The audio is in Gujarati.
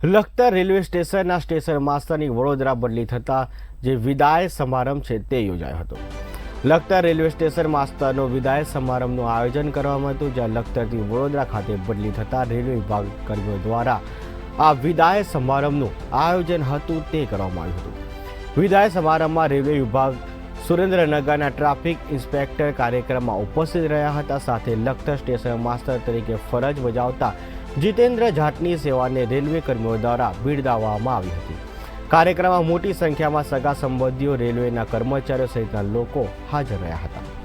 લખતર રેલવે સ્ટેશનના સ્ટેશન માસ્તરની વડોદરા બદલી થતા જે વિદાય સમારંભ છે તે યોજાયો હતો। લખતર રેલવે સ્ટેશન માસ્તરનો વિદાય સમારંભનું આયોજન કરવામાં હતું, જ્યાં લખતરથી વડોદરા ખાતે બદલી થતા રેલવે વિભાગ કર્મીઓ દ્વારા આ વિદાય સમારંભનું આયોજન હતું તે કરવામાં આવ્યું હતું। વિદાય સમારંભમાં રેલવે વિભાગ સુરેન્દ્રનગરના ટ્રાફિક ઇન્સ્પેક્ટર કાર્યક્રમમાં ઉપસ્થિત રહ્યા હતા। સાથે લખતર સ્ટેશન માસ્તર તરીકે ફરજ બજાવતા જીતેન્દ્ર જાટની સેવાને રેલવે કર્મીઓ દ્વારા બિરદાવવામાં આવી હતી। કાર્યક્રમમાં મોટી સંખ્યામાં સગા સંબંધીઓ, રેલવેના કર્મચારીઓ સહિતના લોકો હાજર રહ્યા હતા।